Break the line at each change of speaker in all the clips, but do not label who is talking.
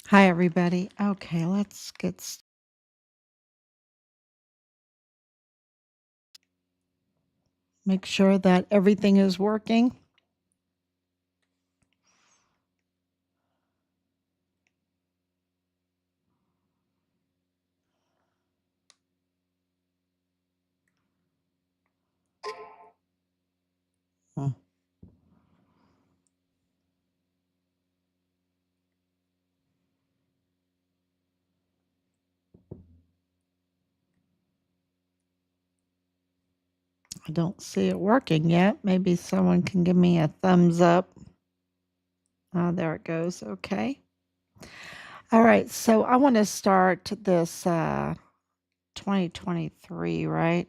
Hi, everybody. Okay, let's make sure that everything is working. Hmm. I don't see it working yet. Maybe someone can give me a thumbs up. There it goes. Okay. All right. So I want to start this 2023, right?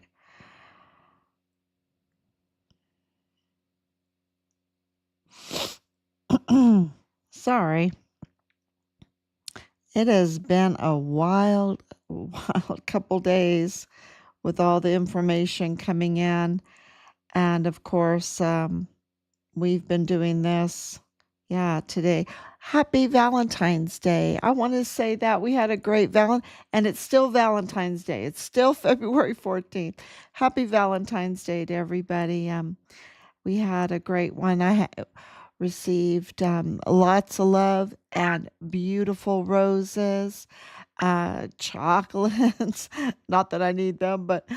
Sorry. It has been a wild couple days with all the information coming in. And of course, we've been doing this, yeah, today. Happy Valentine's Day. I want to say that we had a great and it's still Valentine's Day. It's still February 14th. Happy Valentine's Day to everybody. We had a great one. Received lots of love and beautiful roses, chocolates. Not that I need them, but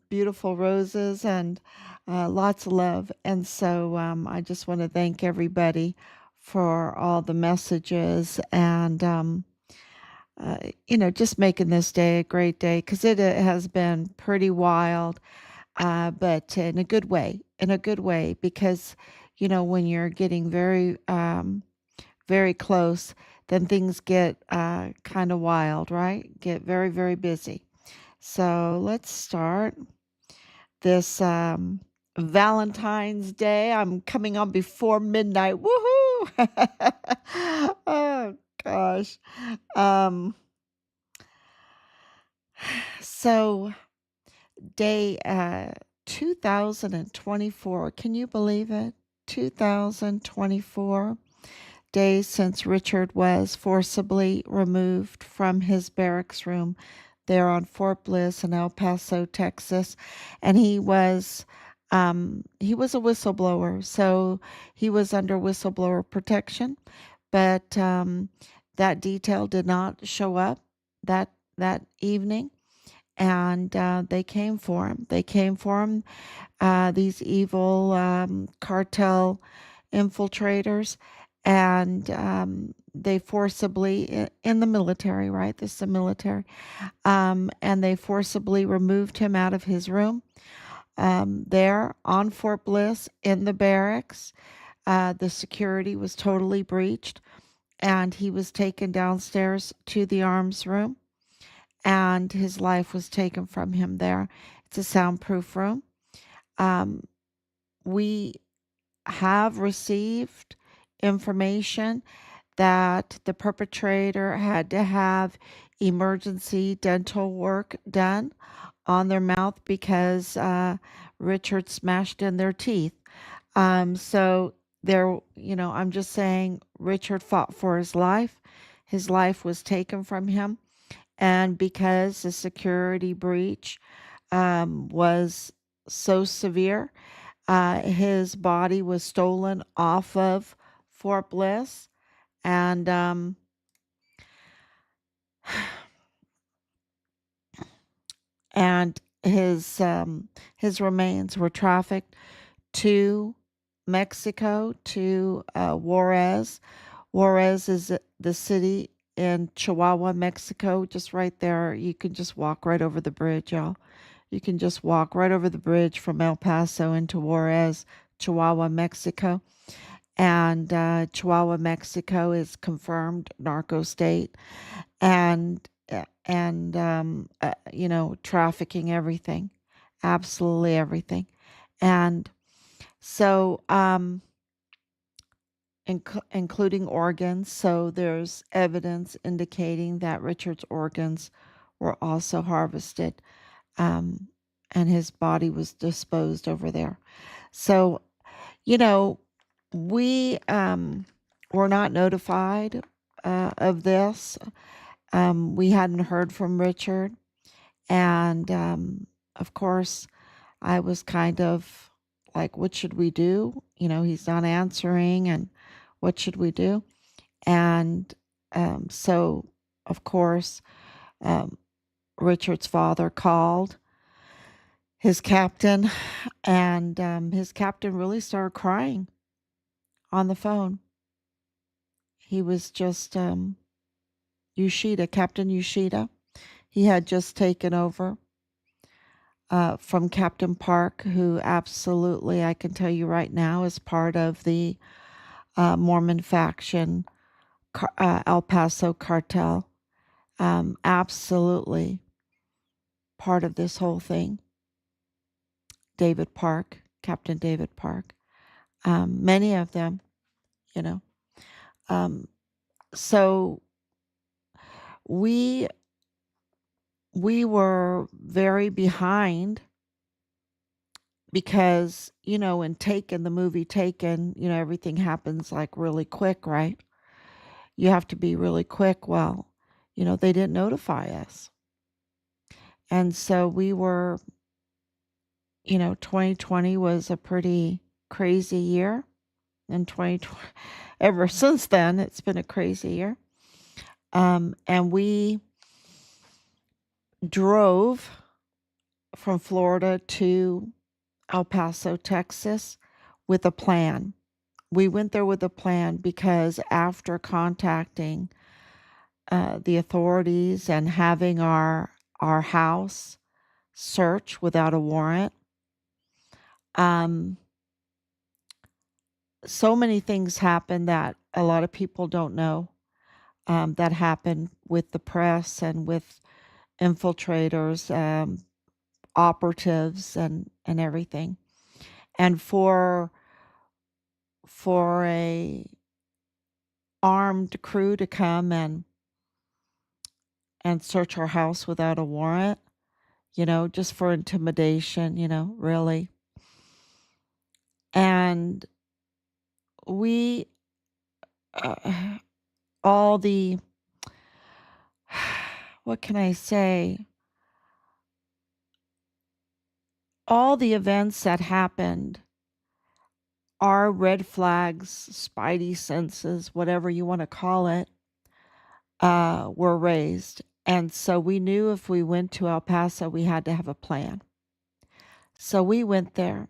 beautiful roses and lots of love. And so I just want to thank everybody for all the messages and, just making this day a great day because it has been pretty wild, but in a good way, because, when you're getting very close, then things get kind of wild, right? Get very, very busy. So let's start this Valentine's Day. I'm coming on before midnight. Woohoo! Oh gosh. Um, so day 2024. Can you believe it? 2024 days since Richard was forcibly removed from his barracks room there on Fort Bliss in El Paso, Texas, and he was a whistleblower, so he was under whistleblower protection, but that detail did not show up that evening, and they came for him. They came for him. These evil cartel infiltrators, and they forcibly in the military, right? This is the military, and they forcibly removed him out of his room there on Fort Bliss in the barracks. The security was totally breached, and he was taken downstairs to the arms room, and his life was taken from him there. It's a soundproof room. Um, we have received information that the perpetrator had to have emergency dental work done on their mouth because Richard smashed in their teeth. So I'm just saying Richard fought for his life. His life was taken from him. And because the security breach was so severe, his body was stolen off of Fort Bliss, and and his remains were trafficked to Mexico, to Juarez. Juarez is the city in Chihuahua, Mexico, just right there. You can just walk right over the bridge, y'all. You can just walk right over the bridge from El Paso into Juarez, Chihuahua, Mexico. And Chihuahua, Mexico is confirmed narco state, and trafficking everything, absolutely everything, and so including organs. So there's evidence indicating that Richard's organs were also harvested, um, and his body was disposed over there. So you know we were not notified of this. We hadn't heard from Richard. And of course, I was kind of like, what should we do? He's not answering, and what should we do? And so, of course, um, Richard's father called his captain, and his captain really started crying on the phone. He was just Yoshida, Captain Yoshida. He had just taken over from Captain Park, who absolutely, I can tell you right now, is part of the Mormon faction, El Paso cartel. Absolutely part of this whole thing. David Park, Captain David Park. Many of them, you know. Um, so we were very behind because, in Taken, the movie Taken, everything happens like really quick, right? You have to be really quick. Well, they didn't notify us. And so we were, 2020 was a pretty crazy year. And 2020, ever since then, it's been a crazy year. And we drove from Florida to El Paso, Texas with a plan. We went there with a plan because after contacting the authorities and having our house searched without a warrant, so many things happen that a lot of people don't know, that happen with the press and with infiltrators, operatives, and everything. And for a armed crew to come and search our house without a warrant, just for intimidation, really. And we, all the, what can I say? All the events that happened, our red flags, spidey senses, whatever you want to call it, were raised. And so we knew if we went to El Paso, we had to have a plan. So we went there,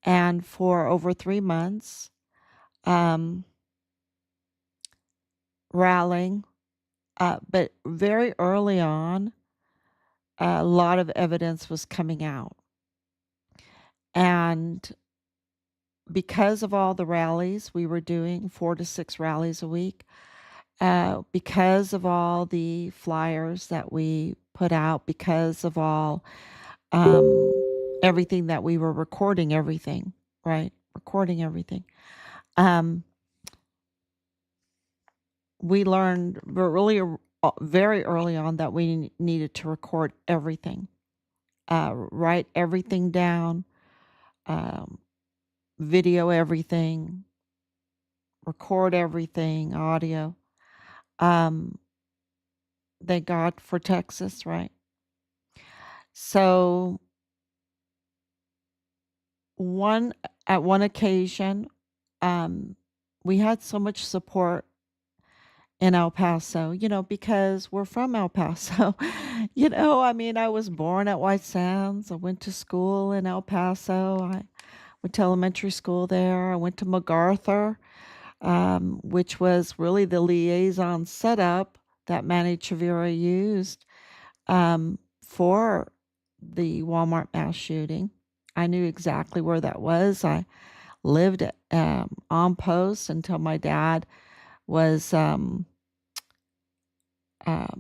and for over 3 months, rallying, but very early on, a lot of evidence was coming out. And because of all the rallies we were doing, 4 to 6 rallies a week, because of all the flyers that we put out, because of all everything that we were recording, everything, right? Recording everything. We learned really very early on that we needed to record everything, write everything down, video everything, record everything, audio. Thank God for Texas, right? So at one occasion, we had so much support in El Paso, because we're from El Paso. I mean, I was born at White Sands. I went to school in El Paso. I went to elementary school there. I went to MacArthur, which was really the liaison setup that Manny Chavira used for the Walmart mass shooting. I knew exactly where that was. I lived on post until my dad was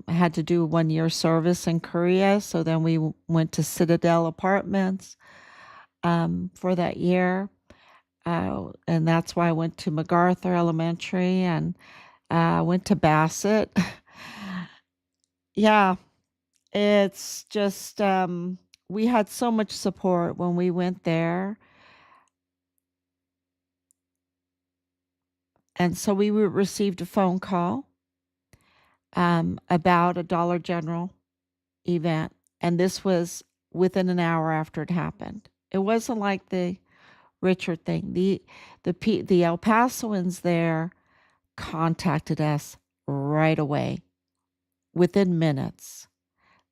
had to do 1 year service in Korea. So then we went to Citadel Apartments for that year. And that's why I went to MacArthur Elementary and went to Bassett. Yeah, it's just, we had so much support when we went there. And so we received a phone call about a Dollar General event, and this was within an hour after it happened. It wasn't like the Richard thing. The El Pasoans there contacted us right away, within minutes.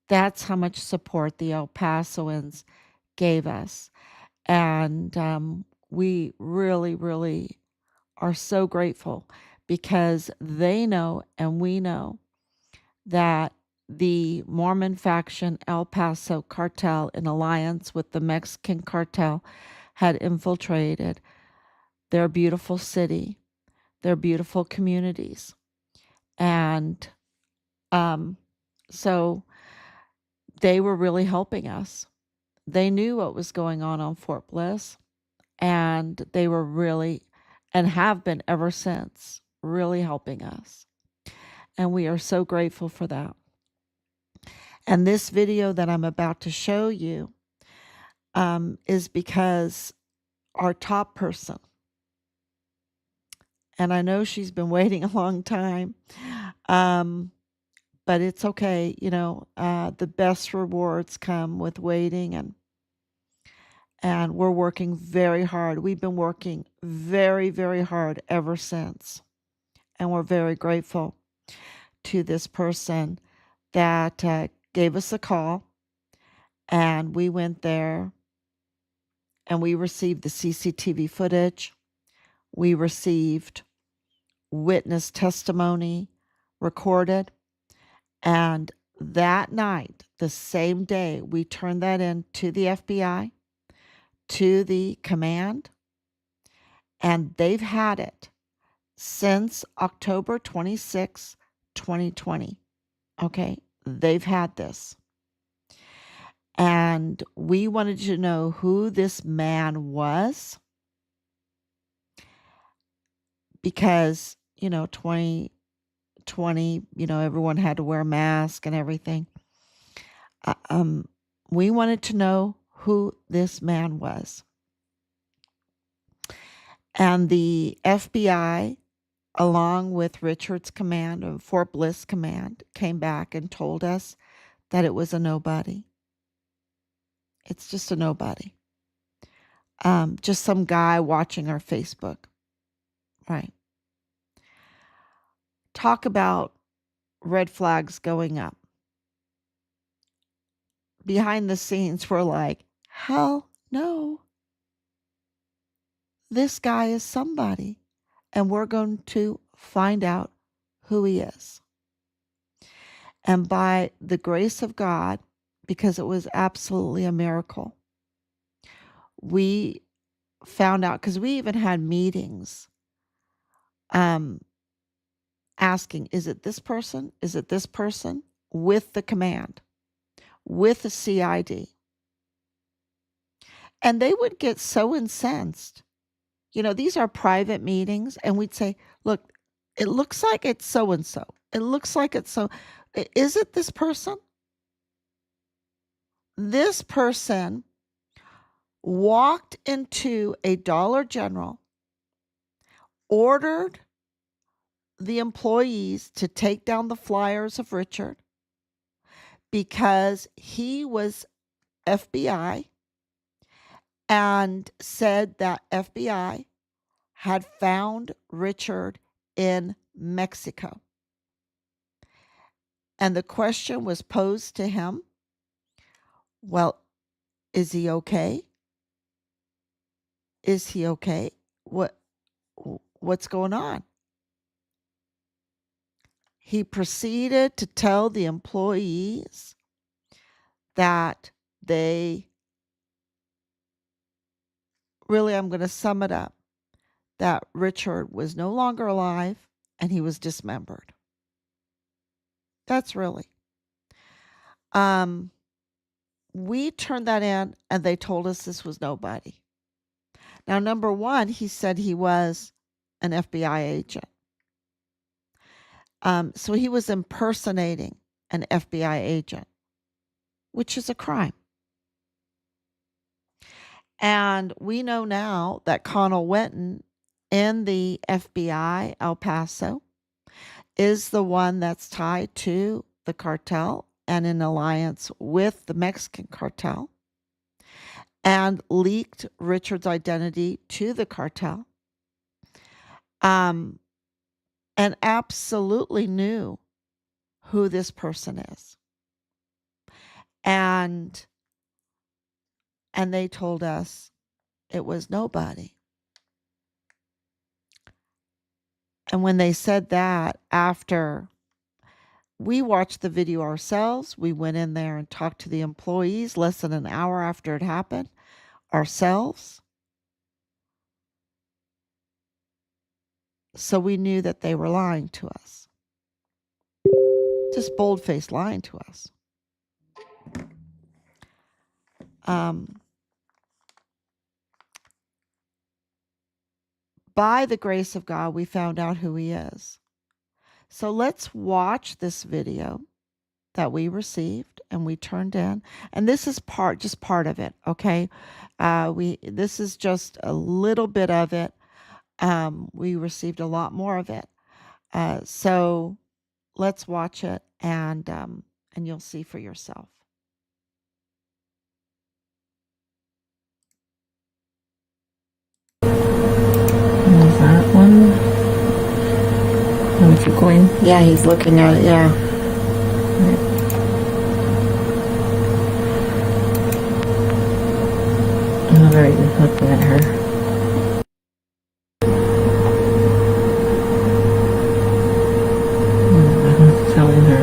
That's how much support the El Pasoans gave us. And we really, really are so grateful because they know and we know that the Mormon faction El Paso cartel, in alliance with the Mexican cartel, had infiltrated their beautiful city, their beautiful communities. And so they were really helping us. They knew what was going on Fort Bliss, and they were really, and have been ever since, really helping us. And we are so grateful for that. And this video that I'm about to show you is because our top person, and I know she's been waiting a long time, but it's okay. The best rewards come with waiting, and we're working very hard. We've been working very, very hard ever since. And we're very grateful to this person that gave us a call, and we went there and we received the CCTV footage. We received witness testimony recorded. And that night, the same day, we turned that in to the FBI, to the command, and they've had it since October 26, 2020. Okay, they've had this. And we wanted to know who this man was because, 2020, everyone had to wear a mask and everything. We wanted to know who this man was. And the FBI, along with Richard's command and Fort Bliss command, came back and told us that it was a nobody. It's just a nobody. Just some guy watching our Facebook. Right. Talk about red flags going up. Behind the scenes, we're like, hell no. This guy is somebody, and we're going to find out who he is. And by the grace of God, because it was absolutely a miracle, we found out, because we even had meetings asking, is it this person? Is it this person? With the command, with the CID. And they would get so incensed. These are private meetings, and we'd say, look, it looks like it's so-and-so. It looks like it's so. Is it this person? This person walked into a Dollar General, ordered the employees to take down the flyers of Richard because he was FBI, and said that FBI had found Richard in Mexico. And the question was posed to him, well, is he okay? Is he okay? What's going on? He proceeded to tell the employees that I'm going to sum it up, that Richard was no longer alive and he was dismembered. That's really. We turned that in, and they told us this was nobody. Now, number one, he said he was an FBI agent. So he was impersonating an FBI agent, which is a crime. And we know now that Connell Wenton in the FBI El Paso is the one that's tied to the cartel and in alliance with the Mexican cartel and leaked Richard's identity to the cartel, um, and absolutely knew who this person is. And they told us it was nobody. And when they said that, after we watched the video ourselves, we went in there and talked to the employees less than an hour after it happened ourselves. So we knew that they were lying to us. Just bold-faced lying to us. By the grace of God, we found out who he is. So let's watch this video that we received and we turned in. And this is just part of it, okay? This is just a little bit of it. We received a lot more of it. So let's watch it and you'll see for yourself.
Is that one? Oh, keep going.
Yeah, he's looking at it, yeah.
Oh, there he is looking at her. Telling her.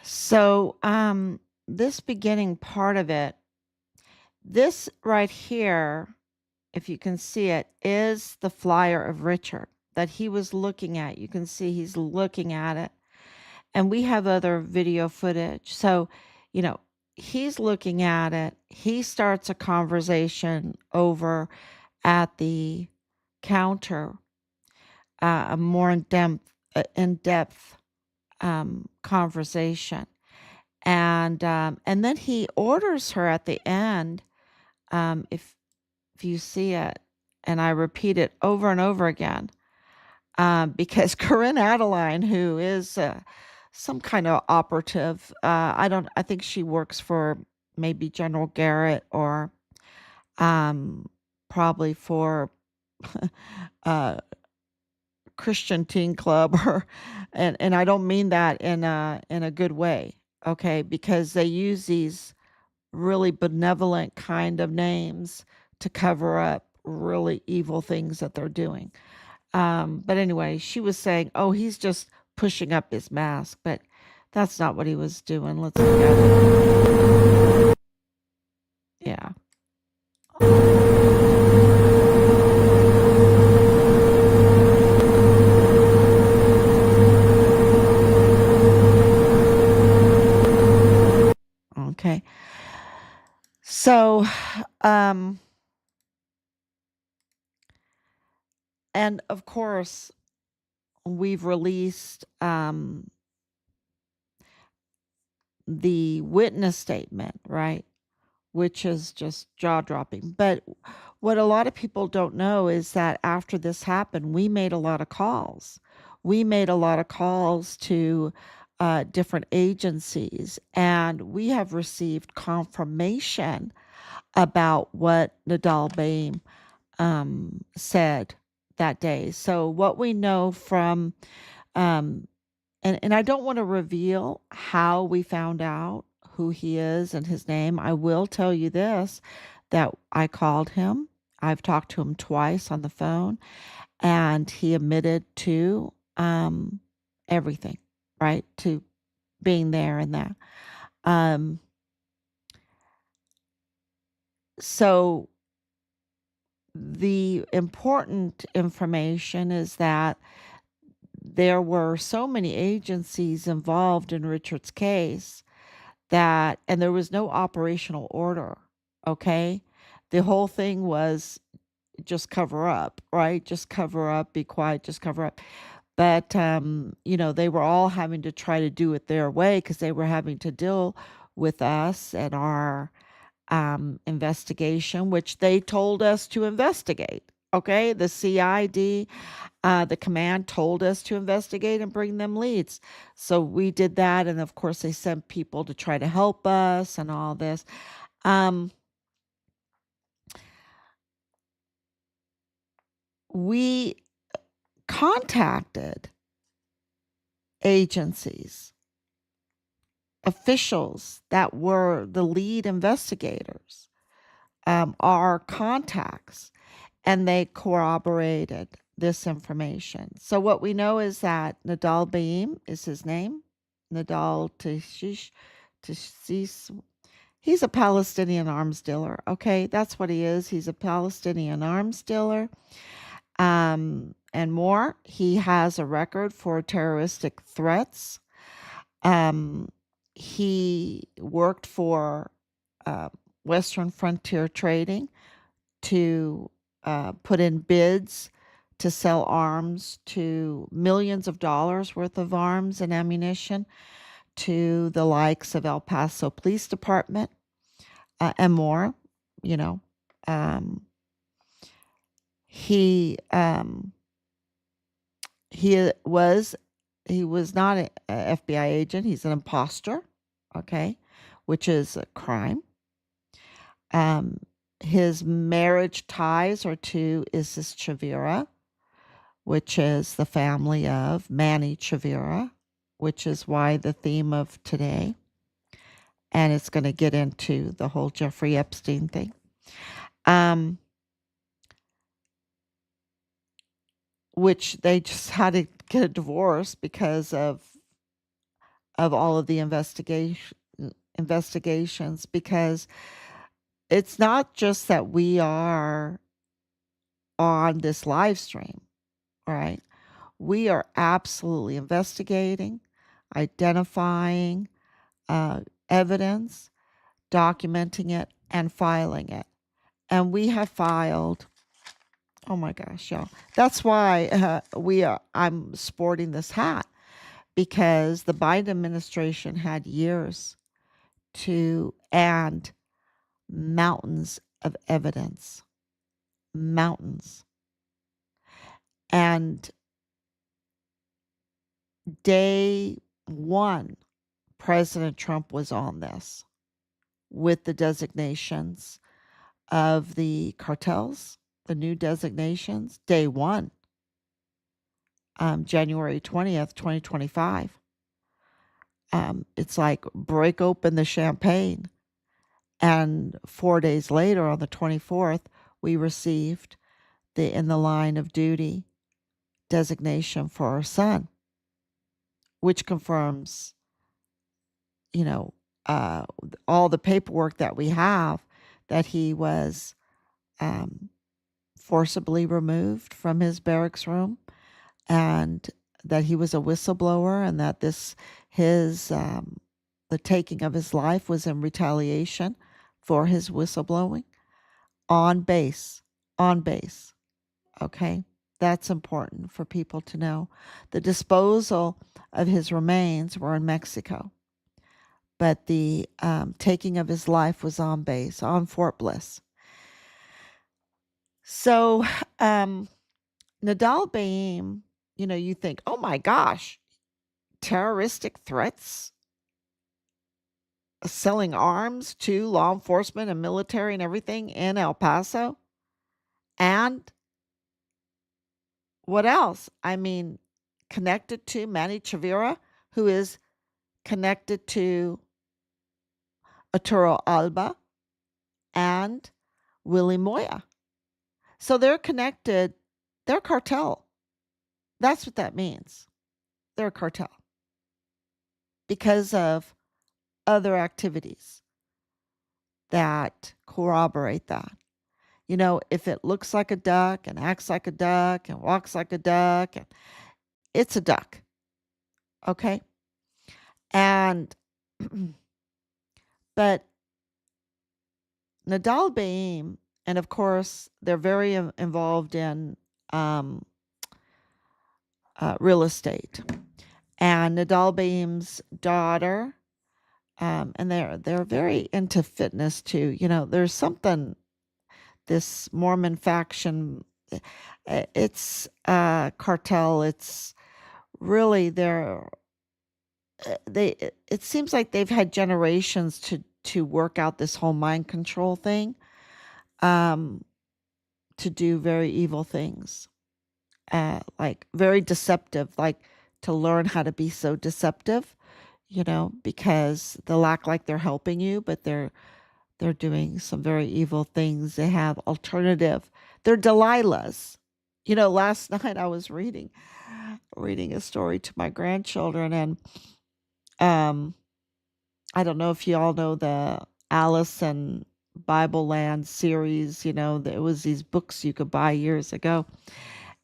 So, this beginning part of it, this right here, if you can see it, is the flyer of Richard that he was looking at. You can see he's looking at it. And we have other video footage. So, he's looking at it. He starts a conversation over at the counter, a more in-depth conversation. And then he orders her at the end, if you see it, and I repeat it over and over again, because Corinne Adeline, who is some kind of operative, I think she works for maybe General Garrett or probably for Christian Teen Club, or and I don't mean that in a good way, okay? Because they use these really benevolent kind of names to cover up really evil things that they're doing. But anyway, she was saying, "Oh, he's just pushing up his mask," but that's not what he was doing. Let's look at it. Yeah. Okay. So, and of course, we've released the witness statement, right? Which is just jaw dropping. But what a lot of people don't know is that after this happened, we made a lot of calls. We made a lot of calls to different agencies, and we have received confirmation about what Nadal Baim said that day. So what we know from, and I don't want to reveal how we found out who he is and his name. I will tell you this, that I called him. I've talked to him twice on the phone, and he admitted to everything, right? To being there and that. Um, so the important information is that there were so many agencies involved in Richard's case that, and there was no operational order. Okay. The whole thing was just cover up, right? Just cover up, be quiet, just cover up. But, they were all having to try to do it their way because they were having to deal with us and our investigation, which they told us to investigate. Okay. The CID, the command told us to investigate and bring them leads. So we did that. And of course, they sent people to try to help us and all this. Um, we contacted agencies, officials that were the lead investigators, our contacts, and they corroborated this information. So what we know is that Nadal Baim is his name. Nadal Tashish. He's a Palestinian arms dealer. Okay, that's what he is. He's a Palestinian arms dealer. And more. He has a record for terroristic threats. He worked for uh, Western Frontier Trading to put in bids to sell arms to millions of dollars worth of arms and ammunition to the likes of El Paso Police Department and more. You know, um, he he was he was not an FBI agent. He's an imposter. Okay, which is a crime. Um, his marriage ties are to Isis Chavira, which is the family of Manny Chavira, which is why the theme of today. And it's going to get into the whole Jeffrey Epstein thing. Which they just had to get a divorce because of all of the investigations, because it's not just that we are on this live stream, right? We are absolutely investigating, identifying evidence, documenting it, and filing it. And we have filed. Oh my gosh, y'all! That's why I'm sporting this hat, because the Biden administration had years to and mountains of evidence, mountains, and day one, President Trump was on this with the designations of the cartels, the new designations, day one, January 20th, 2025. It's like break open the champagne. And 4 days later, on the 24th, we received the in the line of duty designation for our son, which confirms, you know, all the paperwork that we have that he was forcibly removed from his barracks room, and that he was a whistleblower, and that the taking of his life was in retaliation for his whistleblowing on base, on base. Okay. That's important for people to know. The disposal of his remains were in Mexico, but the taking of his life was on base, on Fort Bliss. So, Nadal Baim, you think, oh my gosh, terroristic threats, selling arms to law enforcement and military and everything in El Paso. And what else? I mean, connected to Manny Chavira, who is connected to Arturo Alba and Willie Moya. So they're connected. They're cartel. That's what that means. They're a cartel. because of other activities that corroborate that. If it looks like a duck and acts like a duck and walks like a duck, it's a duck. Okay. And, but Nadal Baim, and of course, they're very involved in um, real estate. And Nadal Baim's daughter, and they're very into fitness too. There's something, this Mormon faction, it's cartel. It's really it seems like they've had generations to work out this whole mind control thing, um, to do very evil things, like very deceptive, like to learn how to be so deceptive, because they'll act like they're helping you, but they're doing some very evil things. They have alternative. They're Delilahs. Last night I was reading a story to my grandchildren, and um I don't know if you all know the Alice and Bible Land series. There was these books you could buy years ago,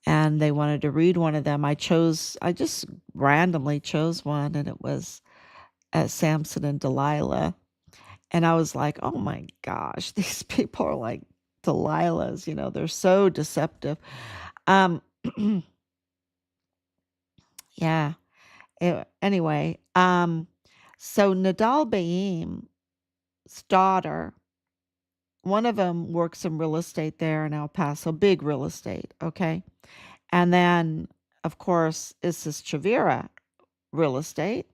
and they wanted to read one of them. I just randomly chose one, and it was Samson and Delilah. And I was like, oh my gosh, these people are like Delilahs, they're so deceptive. Um, yeah. Anyway, so Nadal Baim's daughter, one of them works in real estate there in El Paso, big real estate, okay? And then, of course, is this Chavira real estate.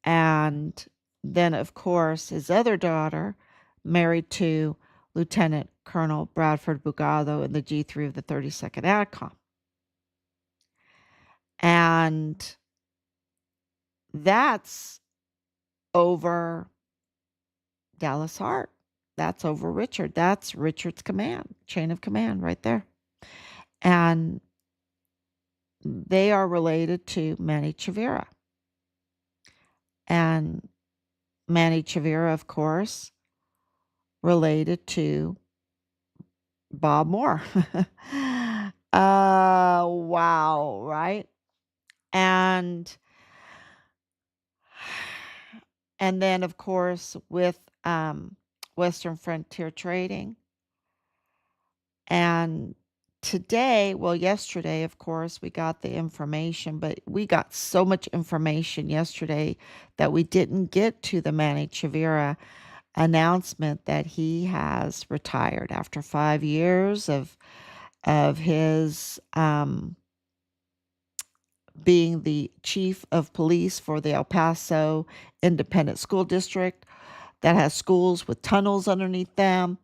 And then, of course, his other daughter, married to Lieutenant Colonel Bradford Bugado in the G3 of the 32nd ADCOM. And that's over Dallas Hart. That's over Richard. That's Richard's command, chain of command right there. And they are related to Manny Chavira. And Manny Chavira, of course, related to Bob Moore. Wow, right? And and then of course with Western Frontier Trading. And yesterday, of course, we got the information, but we got so much information yesterday that we didn't get to the Manny Chavira announcement that he has retired after 5 years of his being the chief of police for the El Paso Independent School District that has schools with tunnels underneath them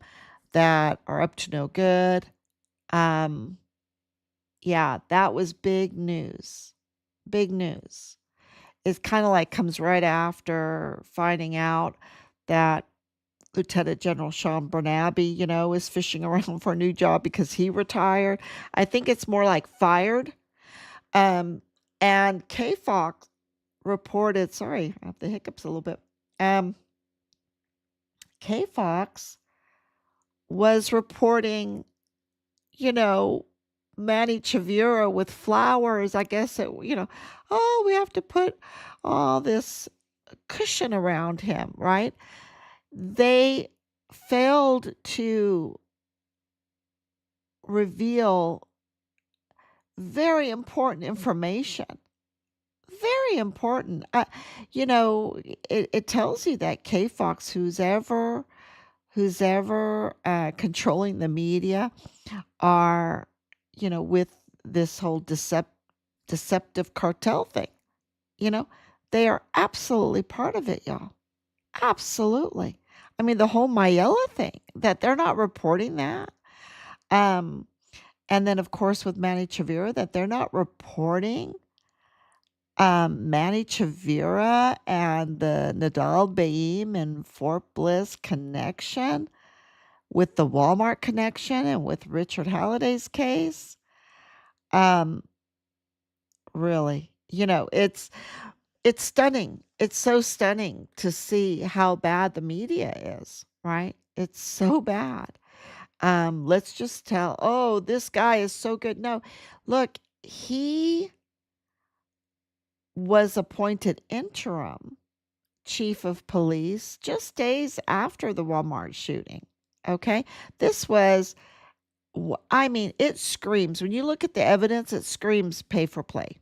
that are up to no good. Yeah, that was big news. Big news. It's kind of like comes right after finding out that Lieutenant General Sean Bernabe, is fishing around for a new job because he retired. I think it's more like fired. And K Fox reported, sorry, I have the hiccups a little bit. K Fox was reporting, Manny Chavira with flowers. I guess oh, we have to put all this cushion around him, right? They failed to reveal very important information. Very important. It tells you that K Fox, who's ever controlling the media, are, with this whole deceptive cartel thing. You know, they are absolutely part of it, y'all. Absolutely. I mean, the whole Mayella thing, that they're not reporting that. Um, and then, of course, with Manny Chavira, that they're not reporting Manny Chavira and the Nadal Baim and Fort Bliss connection with the Walmart connection and with Richard Halliday's case. Um, really, it's It's stunning. It's so stunning to see how bad the media is, right? It's so bad. Let's just tell, oh, this guy is so good. No, look, he was appointed interim chief of police just days after the Walmart shooting. Okay. This was, I mean, it screams, when you look at the evidence, it screams pay for play.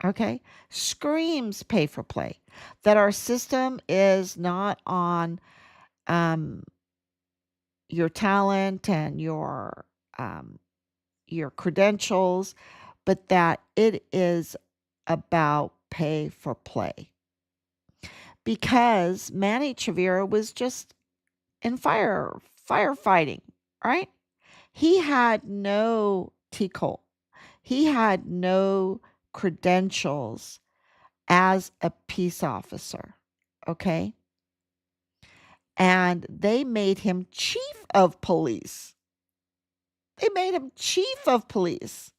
Okay. Screams pay for play. That our system is not on um, your talent and your credentials, but that it is about pay for play. Because Manny Chavira was just in firefighting, right? He had no TCOL. He had no credentials as a peace officer, okay? And they made him chief of police. They made him chief of police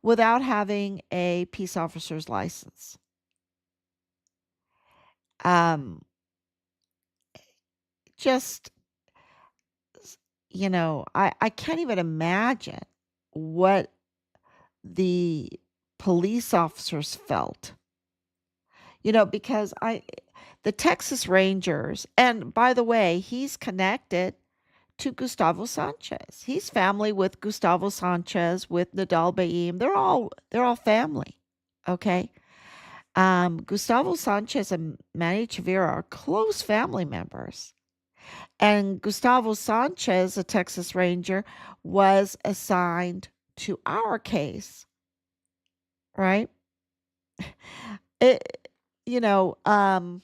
without having a peace officer's license. Um, just, I can't even imagine what the police officers felt, because the Texas Rangers, and by the way, he's connected to Gustavo Sanchez. He's family with Gustavo Sanchez, with Nadal Baim. They're all family. Okay. Gustavo Sanchez and Manny Chavira are close family members. And Gustavo Sanchez, a Texas Ranger, was assigned to our case, right? It, you know, and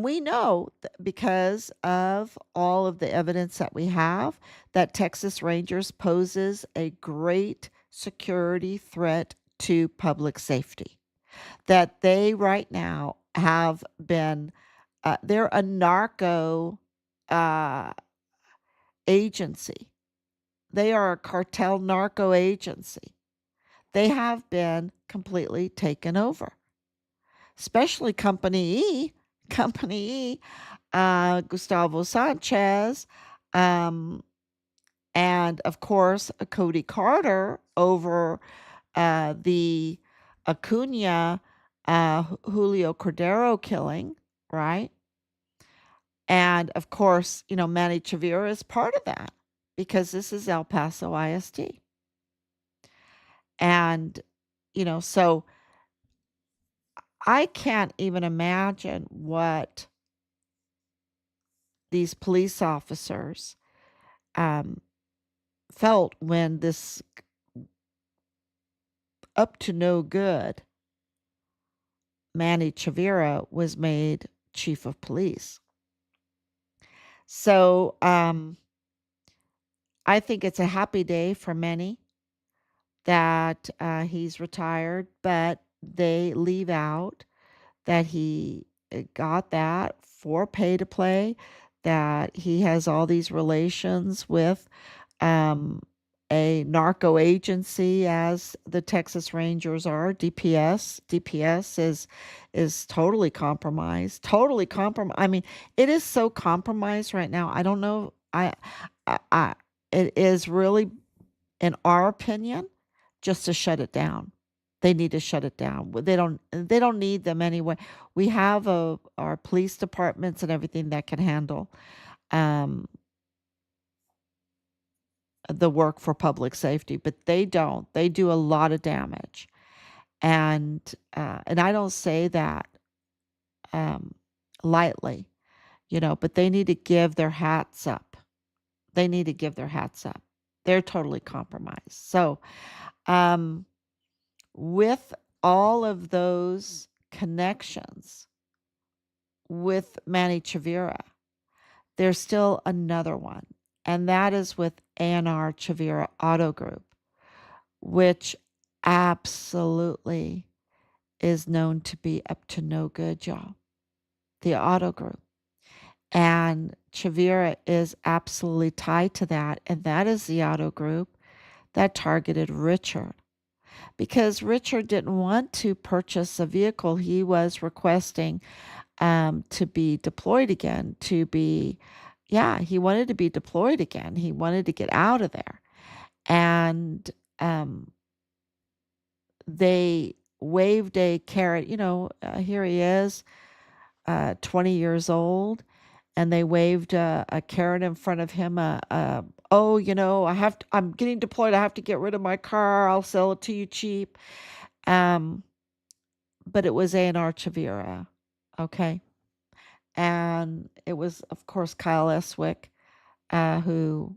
we know because of all of the evidence that we have that Texas Rangers poses a great security threat to public safety. That they right now have been, they're a narco uh, agency. They are a cartel narco agency. They have been completely taken over, especially Company E. Company E, Gustavo Sanchez, um, and of course, Cody Carter over the Acuna Julio Cordero killing, right? And of course, Manny Chavira is part of that because this is El Paso ISD. And, so I can't even imagine what these police officers um, felt when this up to no good Manny Chavira was made chief of police. So I think it's a happy day for many that he's retired, but they leave out that he got that for pay to play, that he has all these relations with um, a narco agency as the Texas Rangers are. DPS is totally compromised. Totally compromised. I mean, it is so compromised right now. I don't know. I it is really, in our opinion, just to shut it down. They need to shut it down. They don't need them anyway. We have our police departments and everything that can handle um, the work for public safety, but they don't. They do a lot of damage, and I don't say that um, lightly, but they need to give their hats up. They need to give their hats up. They're totally compromised. So, um, with all of those connections with Manny Chavira, there's still another one, and that is with A&R Chavira Auto Group, which absolutely is known to be up to no good, y'all. The auto group. And Chavira is absolutely tied to that, and that is the auto group that targeted Richard. because Richard didn't want to purchase a vehicle. He was requesting to be deployed again, he wanted to be deployed again. He wanted to get out of there. And um, they waved a carrot, here he is, 20 years old. And they waved a carrot in front of him. Oh, I'm getting deployed. I have to get rid of my car. I'll sell it to you cheap. Um, but it was A&R Chavira. Okay. And it was, of course, Kyle Eswick, who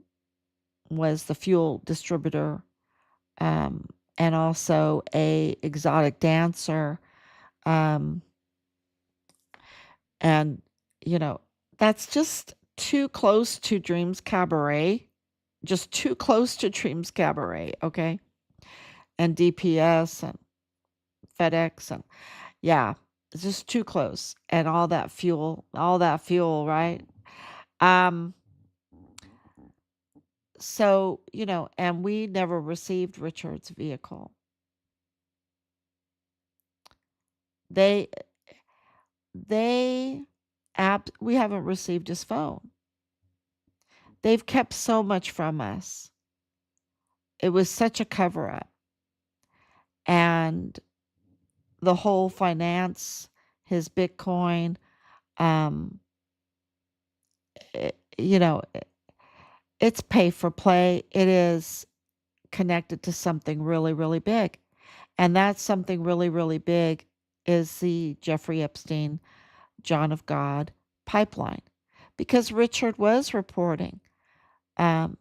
was the fuel distributor, um, and also a exotic dancer. Um, and, you know, that's just too close to Dreams Cabaret. Just too close to Dreams Cabaret, okay? And DPS and FedEx and yeah, it's just too close. And all that fuel, right? Um, so, and we never received Richard's vehicle. They they we haven't received his phone. They've kept so much from us. It was such a cover up. And the whole finance, his Bitcoin, um, it's pay for play. It is connected to something really, really big. And that something really, really big is the Jeffrey Epstein, John of God pipeline. Because Richard was reporting um,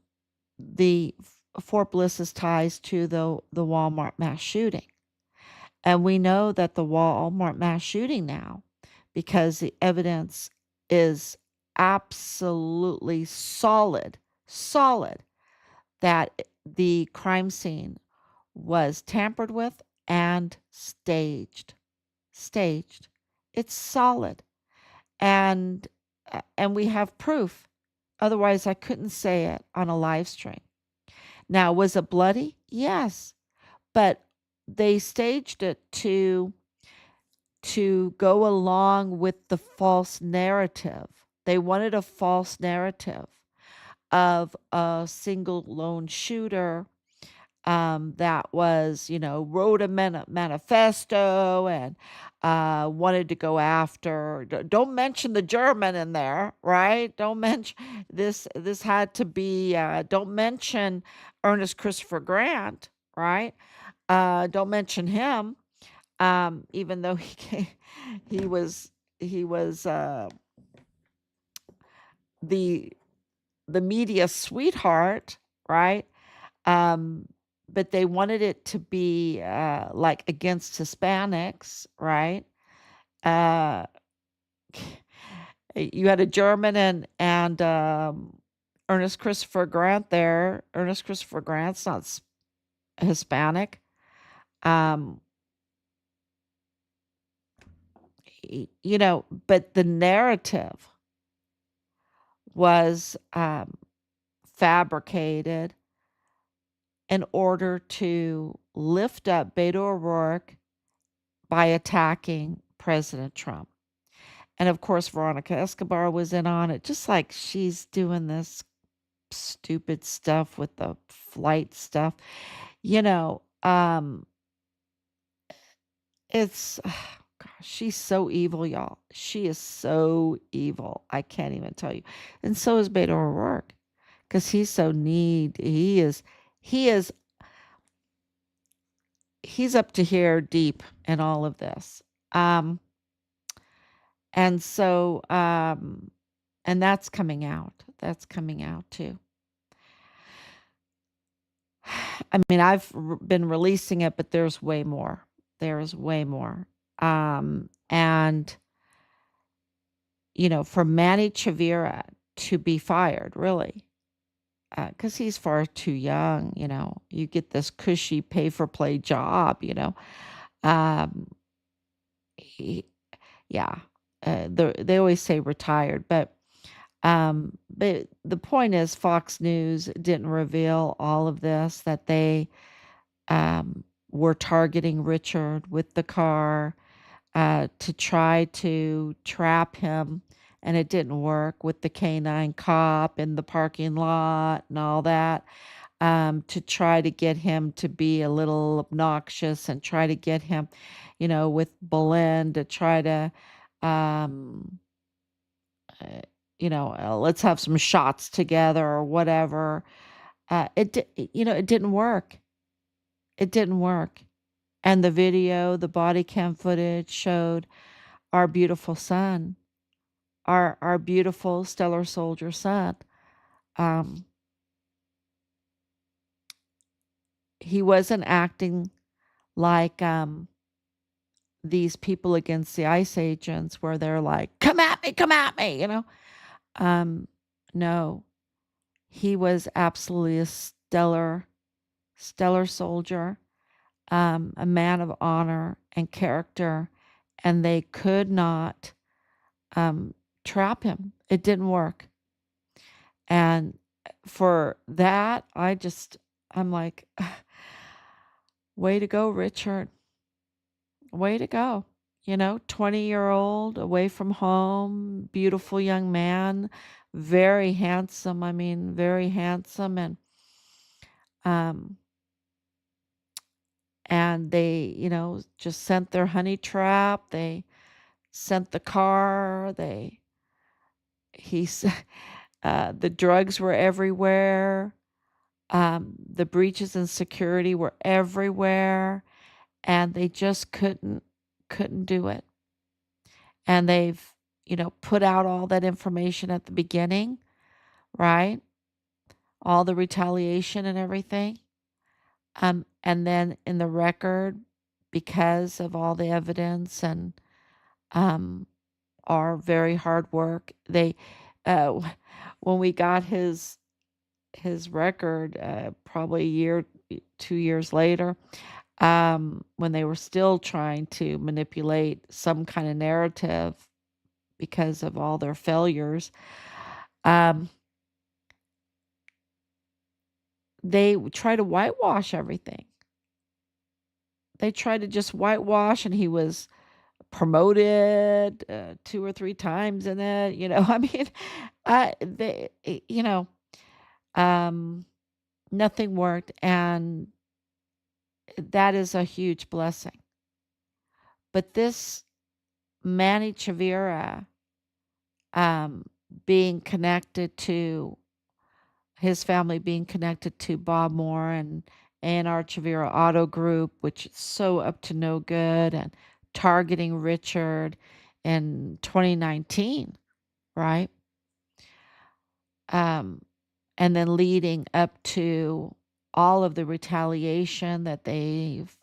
the Fort Bliss's ties to the Walmart mass shooting. And we know that the Walmart mass shooting now, because the evidence is absolutely solid that the crime scene was tampered with and staged. Staged. It's solid. And and we have proof. Otherwise I couldn't say it on a live stream. Now, was it bloody? Yes. But they staged it to go along with the false narrative. They wanted a false narrative of a single lone shooter that was, wrote a manifesto and wanted to go after. Don't mention the German in there, right? Don't mention this. This had to be. Don't mention Ernest Christopher Grant, right? Don't mention him, even though he was the media sweetheart, right? Um, but they wanted it to be like against Hispanics, right? Uh, you had a German and Ernest Christopher Grant there. Ernest Christopher Grant's not Hispanic. Um, but the narrative was fabricated in order to lift up Beto O'Rourke by attacking President Trump. And of course, Veronica Escobar was in on it, just like she's doing this stupid stuff with the flight stuff. You know, it's, gosh, she's so evil, y'all. She is so evil. I can't even tell you. And so is Beto O'Rourke because he's so neat. He is he's up to here deep in all of this. Um, and so, and that's coming out. That's coming out too. I mean, I've been releasing it, but there's way more. There is way more. And, for Manny Chavira to be fired, really, because he's far too young, you get this cushy pay for play job, um, he, yeah, they always say retired, but the point is Fox News didn't reveal all of this, that they were targeting Richard with the car to try to trap him, and it didn't work with the canine cop in the parking lot and all that, to try to get him to be a little obnoxious and try to get him, with Boleyn to try to, um, uh, let's have some shots together or whatever. It didn't work. It didn't work. And the video, the body cam footage showed our beautiful son, our beautiful stellar soldier son. Um, he wasn't acting like these people against the ICE agents where they're like, come at me, Um, no, he was absolutely a stellar soldier, a man of honor and character, and they could not um, trap him. It didn't work. And for that, I'm like, way to go, Richard. Way to go. 20-year-old away from home, beautiful young man, very handsome. I mean, very handsome. Um, and they, just sent their honey trap. They sent the car. He, the drugs were everywhere. The breaches in security were everywhere, and they just couldn't do it. And they've, put out all that information at the beginning, right? All the retaliation and everything. And then in the record, because of all the evidence and um, our very hard work, they, uh, when we got his record, probably a year, 2 years later, when they were still trying to manipulate some kind of narrative because of all their failures, um, they try to whitewash everything. They tried to just whitewash, and he was promoted 2 or 3 times in it. I mean, um, nothing worked, and that is a huge blessing. But this Manny Chavira, um, being connected to his family, being connected to Bob Moore and A&R Chavira Auto Group, which is so up to no good, and targeting Richard in 2019, right? Um, and then leading up to all of the retaliation that they've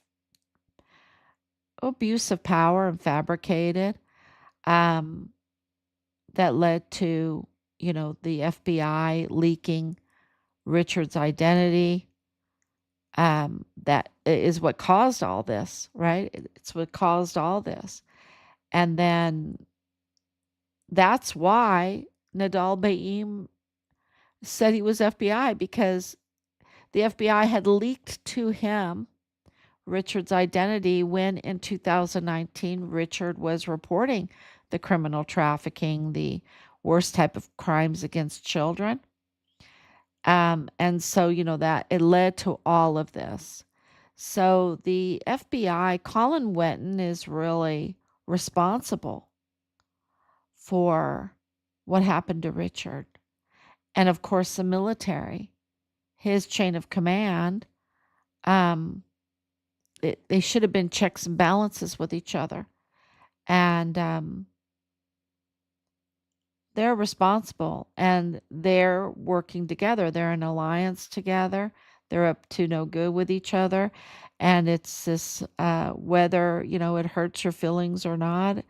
abuse of power and fabricated, um, that led to, the FBI leaking Richard's identity. That is what caused all this, right? It's what caused all this. And then that's why Nadal Baim said he was FBI, because the FBI had leaked to him Richard's identity when in 2019 Richard was reporting the criminal trafficking, the worst type of crimes against children. And so, that it led to all of this. So the FBI, Colin Wetton, is really responsible for what happened to Richard. And of course, the military, his chain of command, um, they should have been checks and balances with each other. And they're responsible, and they're working together. They're in alliance together. They're up to no good with each other. And it's this, whether, it hurts your feelings or not.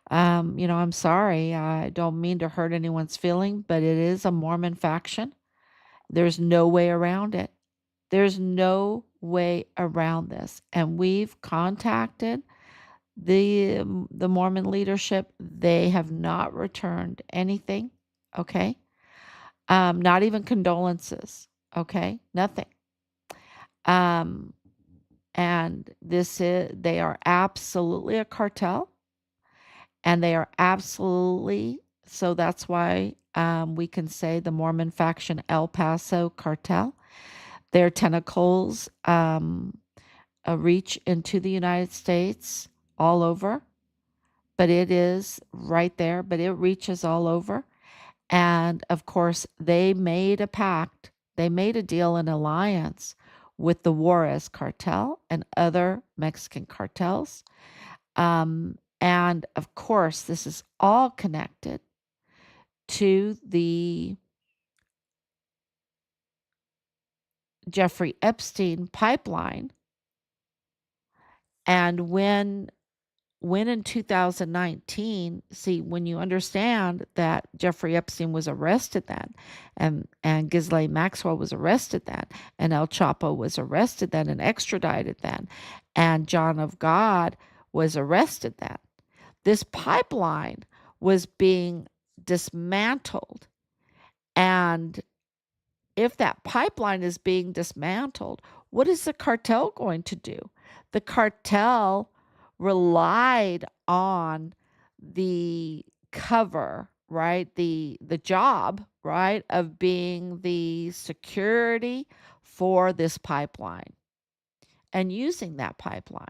I'm sorry. I don't mean to hurt anyone's feeling, but it is a Mormon faction. There's no way around it. There's no way around this. And we've contacted the Mormon leadership. They have not returned anything. Okay. Not even condolences. Okay. Nothing. Um, And they are absolutely a cartel, and they are absolutely, so that's why we can say the Mormon faction El Paso cartel. Their tentacles reach into the United States all over, but it is right there, but it reaches all over. And of course, they made a pact, they made a deal, an alliance with the Juarez cartel and other Mexican cartels. And of course, this is all connected to the Jeffrey Epstein pipeline. And when in 2019, see, when you understand that Jeffrey Epstein was arrested then, and Ghislaine Maxwell was arrested then, and El Chapo was arrested then and extradited then, and John of God was arrested then, this pipeline was being dismantled. And if that pipeline is being dismantled, what is the cartel going to do? The cartel relied on the cover, right? The job, right, of being the security for this pipeline and using that pipeline.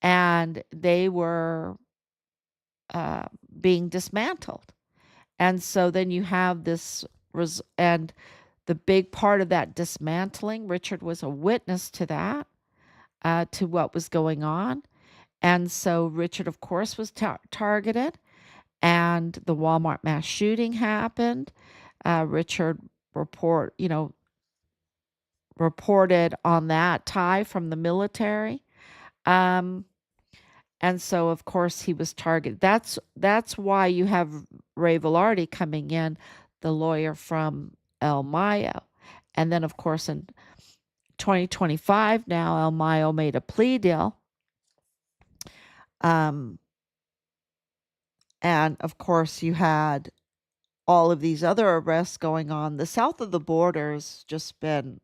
And they were being dismantled. And so then you have this, and the big part of that dismantling, Richard was a witness to that, to what was going on. And so Richard, of course, was targeted, and the Walmart mass shooting happened. Richard reported on that tie from the military. Um, and so, of course, he was targeted. That's why you have Ray Velarde coming in, the lawyer from El Mayo. And then, of course, in 2025 now, El Mayo made a plea deal. Um, and, of course, you had all of these other arrests going on. The south of the border's just been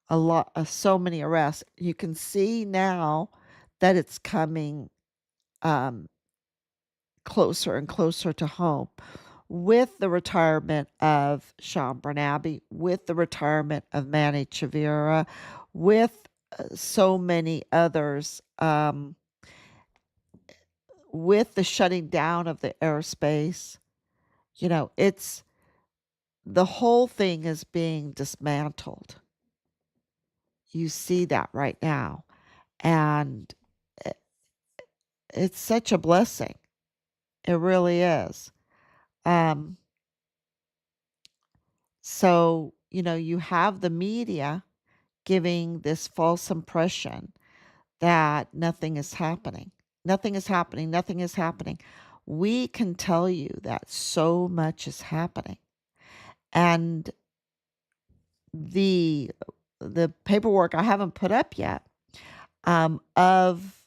a lot, so many arrests. You can see now that it's coming um, closer and closer to home with the retirement of Sean Bernabe, with the retirement of Manny Chavira, with so many others, with the shutting down of the airspace. It's the whole thing is being dismantled. You see that right now. And it's such a blessing. It really is. Um, so, you have the media giving this false impression that nothing is happening. Nothing is happening. Nothing is happening. We can tell you that so much is happening. And the paperwork I haven't put up yet, of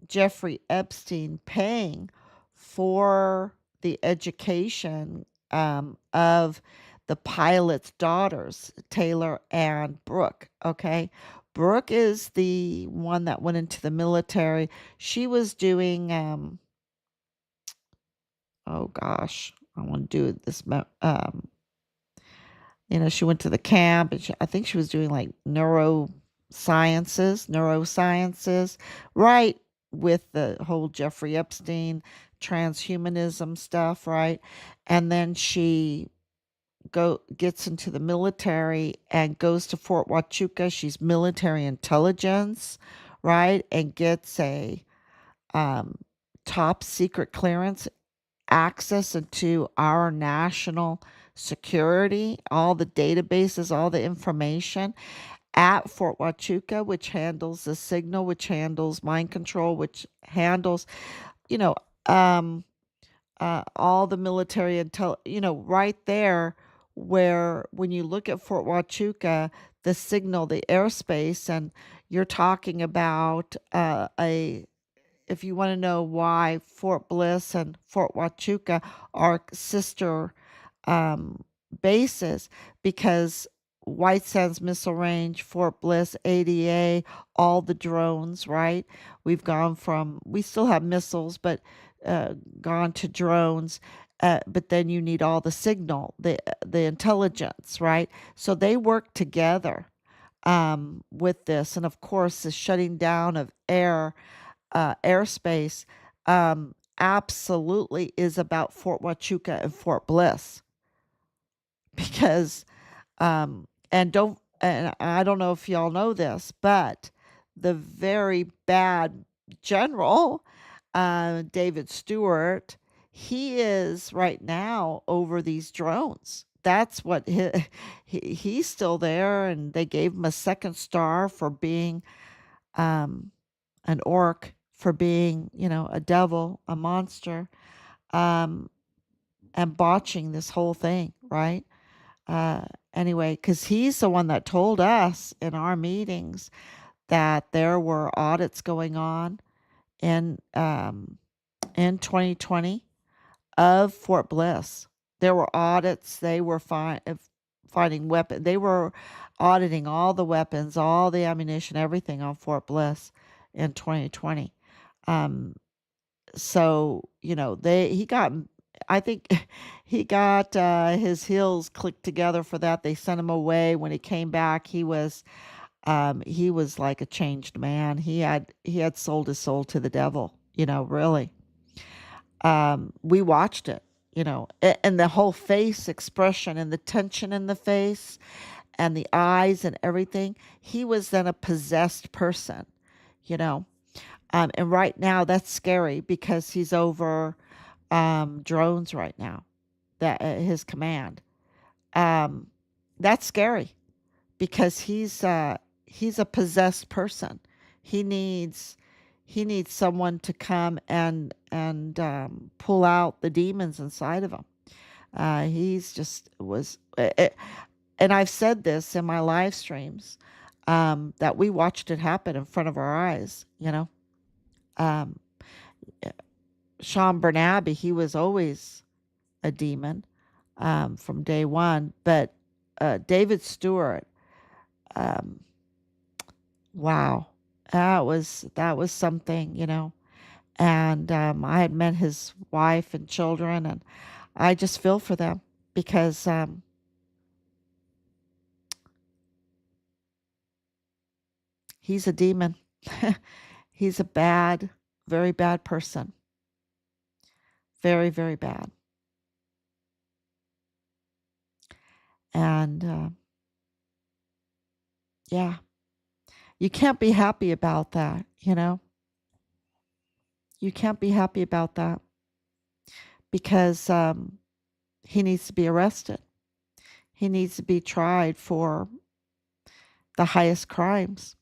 Jeffrey Epstein paying for the education of the pilot's daughters, Taylor and Brooke. Okay. Brooke is the one that went into the military. She was doing, oh gosh, I want to do this. She went to the camp, and I think she was doing like neurosciences, right, with the whole Jeffrey Epstein transhumanism stuff, right? And then she gets into the military and goes to Fort Huachuca. She's military intelligence, right? And gets a top secret clearance, access into our national security, all the databases, all the information at Fort Huachuca, which handles the signal, which handles mind control, which handles, you know, um, all the military intel, right there, where when you look at Fort Huachuca, the signal, the airspace, and you're talking about if you want to know why Fort Bliss and Fort Huachuca are sister um, bases, because White Sands Missile Range, Fort Bliss, ADA, all the drones, right? We still have missiles, but uh, gone to drones. But then you need all the signal, the intelligence, right? So they work together with this, and of course, the shutting down of airspace, absolutely is about Fort Huachuca and Fort Bliss because and I don't know if y'all know this, but the very bad general, David Stewart, he is right now over these drones. That's what he's still there, and they gave him a second star for being um, an orc, for being, a devil, a monster, um, and botching this whole thing, right? Uh, anyway, because he's the one that told us in our meetings that there were audits going on in 2020 of Fort Bliss. There were audits. They were finding weapons. They were auditing all the weapons, all the ammunition, everything on Fort Bliss in 2020. Um, so he got, I think he got his heels clicked together for that. They sent him away. When he came back, he was like a changed man. He had sold his soul to the devil, really. We watched it, and the whole face expression and the tension in the face and the eyes and everything. He was then a possessed person, you know and right now, that's scary because he's over drones right now. That his command. Um, that's scary because he's a possessed person. He needs he needs someone to come and pull out the demons inside of him. He's just was, and I've said this in my live streams, that we watched it happen in front of our eyes. Um, Sean Bernabe, he was always a demon from day one. But David Stewart, um, wow, that was something, And I had met his wife and children, and I just feel for them because he's a demon. He's a bad, very bad person. Very, very bad. And yeah, you can't be happy about that. You can't be happy about that because he needs to be arrested. He needs to be tried for the highest crimes,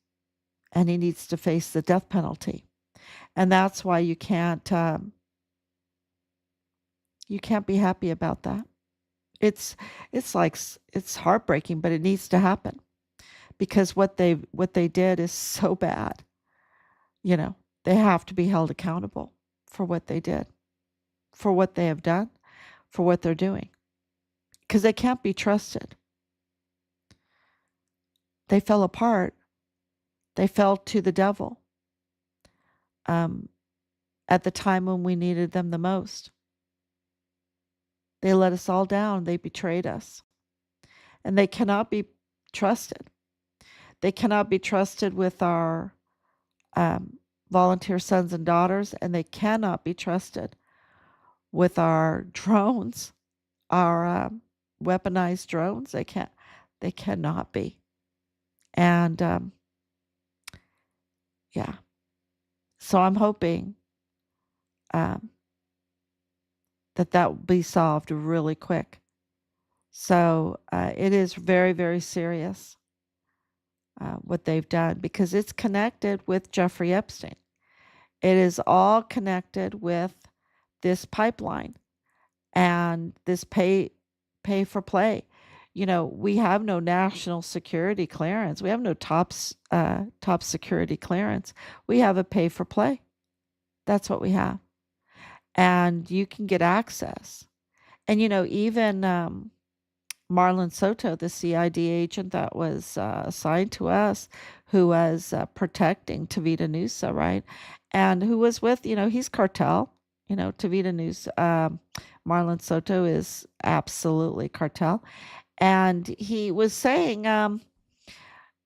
and he needs to face the death penalty. And that's why you can't be happy about that. It's it's like it's heartbreaking, but it needs to happen because what they did is so bad. You know, they have to be held accountable for what they did, for what they have done, for what they're doing, because they can't be trusted. They fell apart. They fell to the devil um, at the time when we needed them the most. They let us all down. They betrayed us. And they cannot be trusted. They cannot be trusted with our um, volunteer sons and daughters, and they cannot be trusted with our drones, our weaponized drones. They cannot be. And yeah, so I'm hoping um, that will be solved really quick. So it is very, very serious what they've done because it's connected with Jeffrey Epstein. It is all connected with this pipeline and this pay for play. We have no national security clearance. We have no top security clearance. We have a pay for play. That's what we have, and you can get access. And even Marlon Soto, the CID agent that was assigned to us, who was protecting Tavita Nusa, right? And who was with, he's cartel. Tavita Nusa, Marlon Soto is absolutely cartel. And he was saying,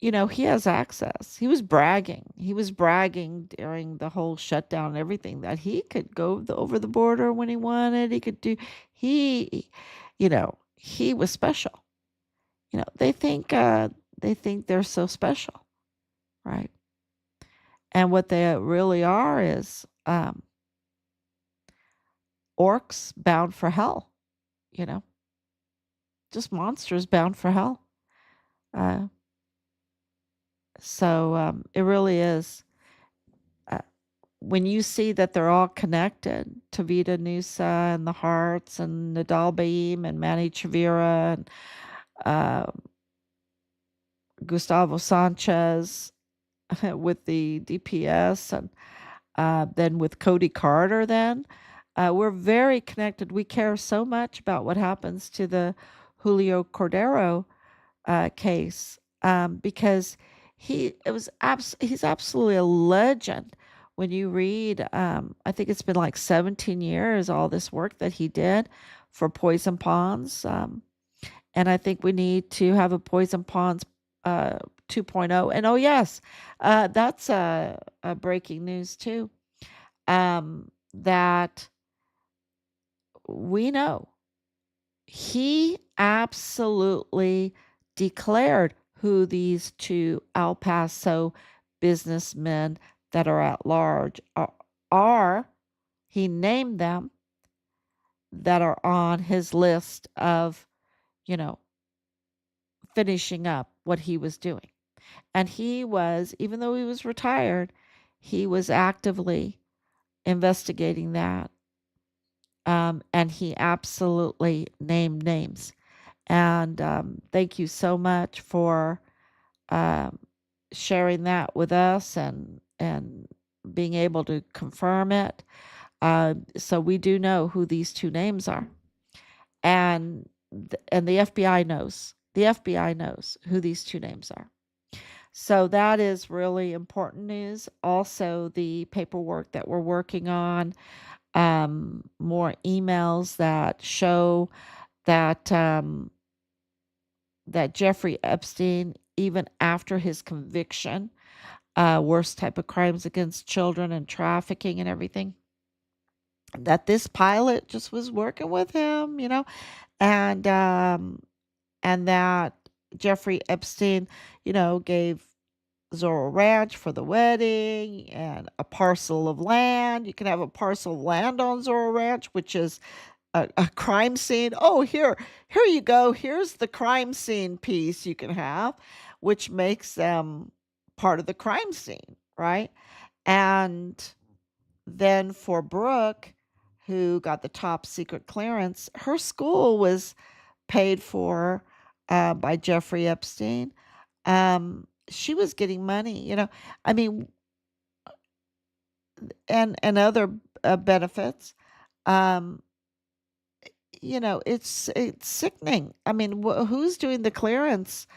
he has access. He was bragging. He was bragging during the whole shutdown and everything that he could go over the border when he wanted. He could do, he, he was special. They think they're so special, right? And what they really are is orcs bound for hell, you know, just monsters bound for hell. Uh, so it really is. Uh, when you see that they're all connected, Tavita Nusa and the Hearts and Nadal Baim and Manny Chavira and uh, Gustavo Sanchez with the DPS and then with Cody Carter, then we're very connected. We care so much about what happens to the Julio Cordero case because he's absolutely a legend. When you read, I think it's been like 17 years, all this work that he did for Poison Ponds. And I think we need to have a Poison Ponds 2.0. And oh, yes, that's breaking news too. That we know he absolutely declared who these two El Paso businessmen that are at large are. He named them that are on his list of, you know, finishing up what he was doing. And he was, even though he was retired, he was actively investigating that. And he absolutely named names. And thank you so much for um, sharing that with us and being able to confirm it. So we do know who these two names are, and and the FBI knows. The FBI knows who these two names are. So that is really important news. Also, the paperwork that we're working on, more emails that show that that Jeffrey Epstein, even after his conviction, worst type of crimes against children and trafficking and everything, that this pilot just was working with him, and that Jeffrey Epstein, gave Zorro Ranch for the wedding and a parcel of land. You can have a parcel of land on Zorro Ranch, which is a crime scene. Oh, here you go. Here's the crime scene piece you can have, which makes them part of the crime scene, right? And then for Brooke, who got the top secret clearance, her school was paid for by Jeffrey Epstein. She was getting money, I mean, and other benefits. Um, it's sickening. I mean, who's doing the clearance?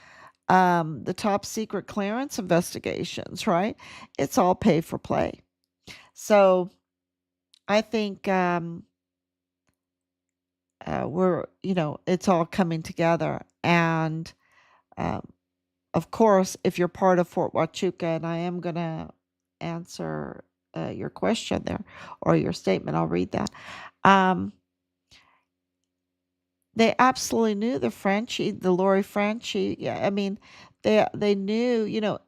The top secret clearance investigations, right? It's all pay for play. So I think it's all coming together. And of course, if you're part of Fort Huachuca, and I am going to answer your question there or your statement, I'll read that. They absolutely knew the Frenchie, the Lori Frenchie. Yeah, I mean, they knew,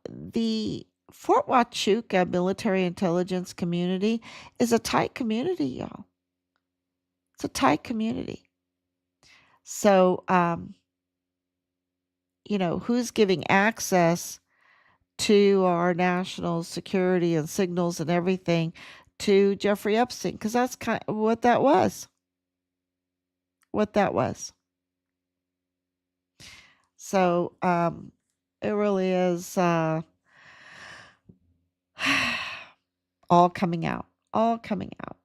the Fort Huachuca military intelligence community is a tight community, y'all. It's a tight community. So, who's giving access to our national security and signals and everything to Jeffrey Epstein? Because that's kind of what that was. What that was. So, it really is all coming out. All coming out.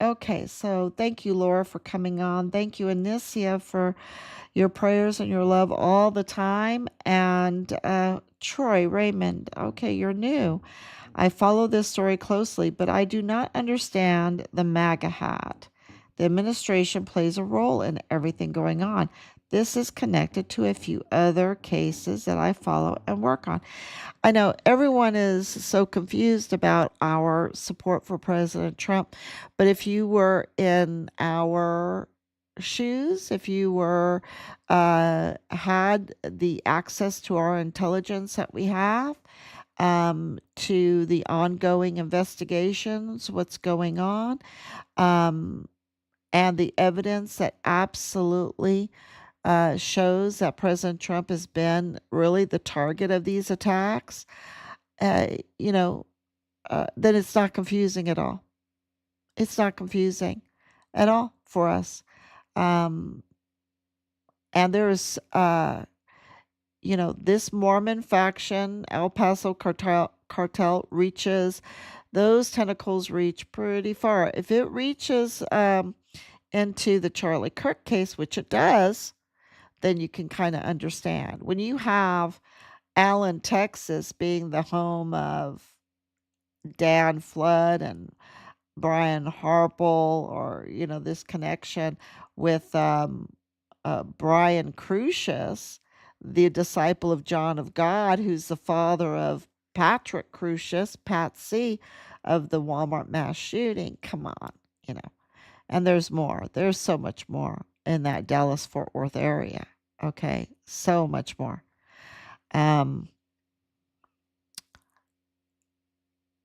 Okay, so thank you, Laura, for coming on. Thank you, Anicia, for your prayers and your love all the time. And Troy Raymond, okay, you're new. I follow this story closely, but I do not understand the MAGA hat. The administration plays a role in everything going on. This is connected to a few other cases that I follow and work on. I know everyone is so confused about our support for President Trump, but if you were in our shoes, if you were had the access to our intelligence that we have, to the ongoing investigations, what's going on, um, and the evidence that absolutely shows that President Trump has been really the target of these attacks, uh, you know, then it's not confusing at all. It's not confusing at all for us. Um, and there's, this Mormon faction, El Paso cartel reaches, those tentacles reach pretty far. If it reaches into the Charlie Kirk case, which it does, then you can kind of understand. When you have Allen, Texas being the home of Dan Flood and Brian Harple, or, this connection with Brian Crucius, the disciple of John of God, who's the father of Patrick Crucius, Pat C, of the Walmart mass shooting. Come on, you know. And there's more. There's so much more in that Dallas Fort Worth area. Okay, so much more. Um,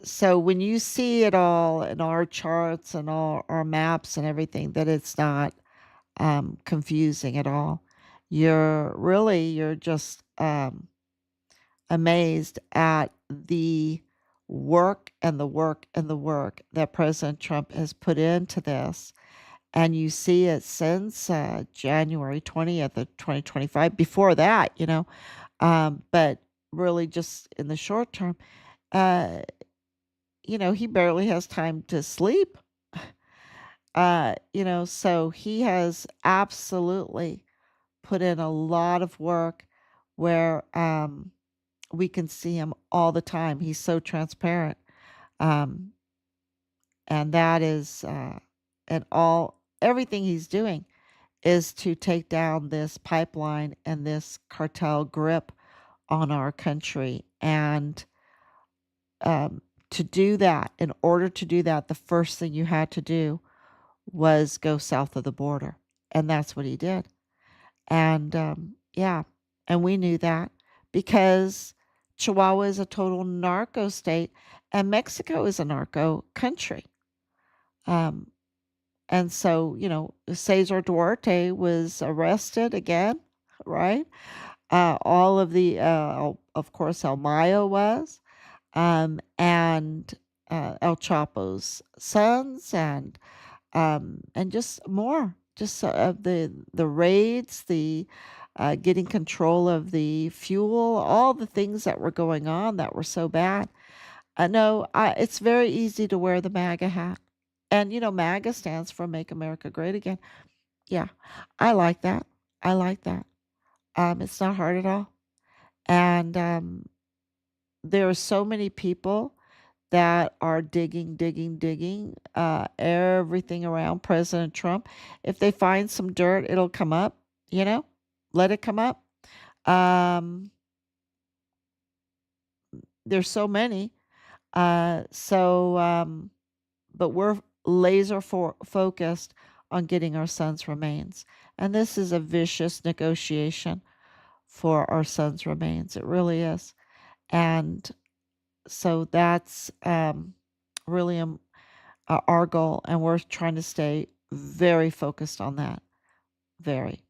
so when you see it all in our charts and all our maps and everything, that it's not confusing at all. You're just amazed at the work and the work and the work that President Trump has put into this. And you see it since January 20th of 2025. Before that, but really just in the short term, uh, he barely has time to sleep. So he has absolutely put in a lot of work where we can see him all the time. He's so transparent. Um, and that is, and everything he's doing is to take down this pipeline and this cartel grip on our country. And um, to do that, in order to do that, the first thing you had to do was go south of the border. And that's what he did. And yeah, and we knew that because Chihuahua is a total narco state and Mexico is a narco country. Um, and so, Cesar Duarte was arrested again, right? All of the, of course, El Mayo was, and El Chapo's sons, and just more, just of the raids, the getting control of the fuel, all the things that were going on that were so bad. No, it's very easy to wear the MAGA hat, and MAGA stands for Make America Great Again. Yeah, I like that. I like that. It's not hard at all, and there are so many people that are digging, digging, digging everything around President Trump. If they find some dirt, it'll come up, you know, let it come up. Um, there's so many. But we're laser focused on getting our son's remains. And this is a vicious negotiation for our son's remains. It really is. And so that's really our goal, and we're trying to stay very focused on that. Very.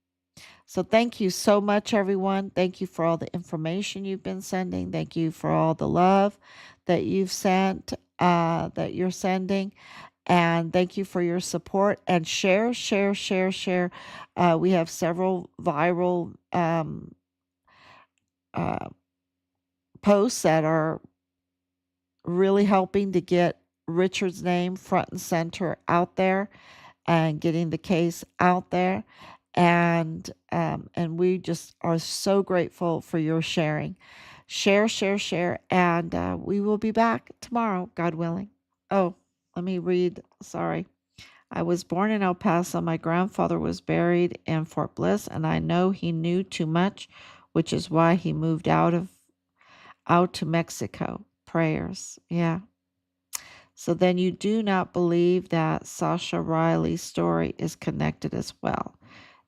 So thank you so much, everyone. Thank you for all the information you've been sending. Thank you for all the love that you've sent, that you're sending. And thank you for your support, and share, share, share, share. We have several viral uh, posts that are really helping to get Richard's name front and center out there and getting the case out there. And we just are so grateful for your sharing. Share, share, share, and we will be back tomorrow, God willing. Oh, let me read. Sorry. I was born in El Paso. My grandfather was buried in Fort Bliss, and I know he knew too much, which is why he moved out to Mexico. Prayers. Yeah. So then you do not believe that Sasha Riley's story is connected as well.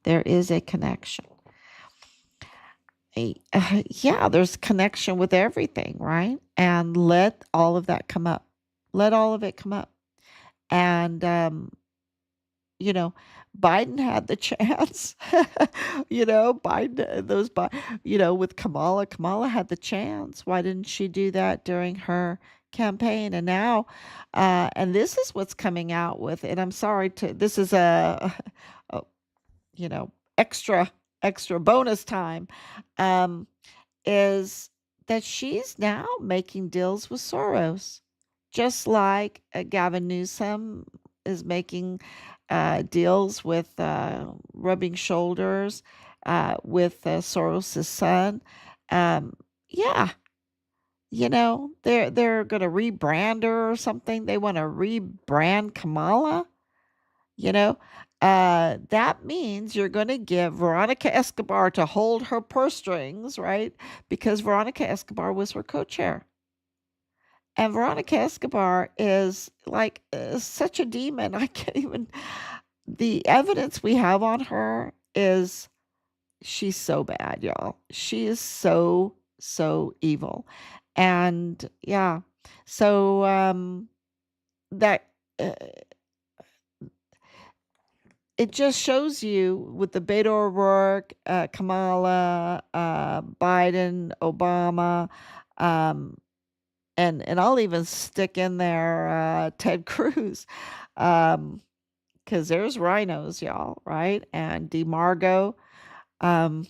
There is a connection. Yeah, there's connection with everything, right? And let all of that come up. Let all of it come up. And you know, Biden had the chance. Biden, with Kamala. Kamala had the chance. Why didn't she do that during her campaign? And now, and this is what's coming out with it. I'm sorry to, this is a you know, extra bonus time. Um, is that she's now making deals with Soros, just like Gavin Newsom is making deals with rubbing shoulders with Soros's son. Um, yeah, they're going to rebrand her or something. They want to rebrand Kamala. You know, that means you're going to give Veronica Escobar to hold her purse strings, right? Because Veronica Escobar was her co-chair. And Veronica Escobar is like such a demon. I can't even, the evidence we have on her is she's so bad, y'all. She is so, so evil. And yeah, so that. It just shows you with the Beto O'Rourke, Kamala, Biden, Obama, um, and I'll even stick in there Ted Cruz, because there's rhinos, y'all, right? And DeMargo, um,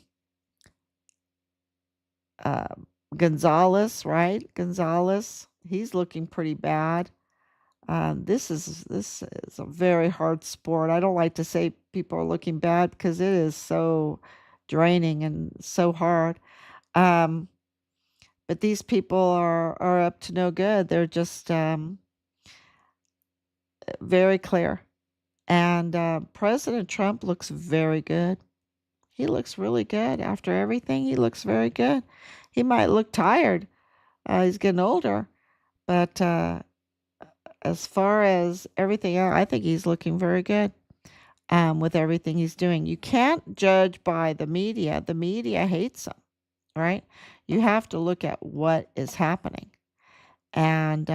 uh, Gonzalez, right? Gonzalez, he's looking pretty bad. This is a very hard sport. I don't like to say people are looking bad because it is so draining and so hard. Um, but these people are up to no good. They're just very clear. And President Trump looks very good. He looks really good after everything. He looks very good. He might look tired. He's getting older, but as far as everything else, I think he's looking very good. With everything he's doing. You can't judge by the media. The media hates him, right? You have to look at what is happening, and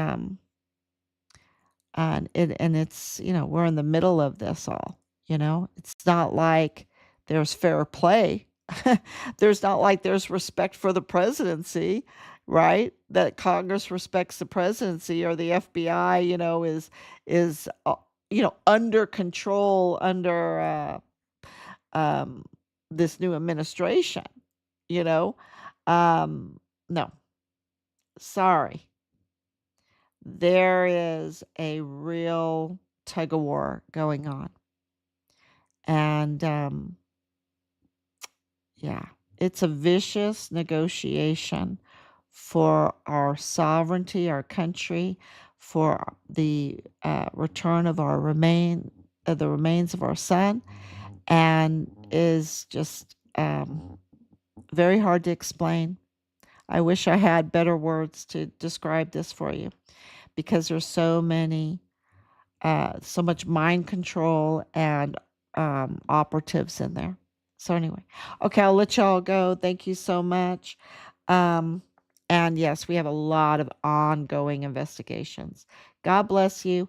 it's we're in the middle of this all. It's not like there's fair play. There's not like there's respect for the presidency, right? That Congress respects the presidency or the FBI, is under control under um, this new administration, you know? No, sorry. There is a real tug of war going on. And yeah, it's a vicious negotiation for our sovereignty, our country, for the return of the remains of our son, and is just very hard to explain. I wish I had better words to describe this for you because there's so much mind control and operatives in there. So anyway, okay, I'll let y'all go. Thank you so much. Um, and yes, we have a lot of ongoing investigations. God bless you.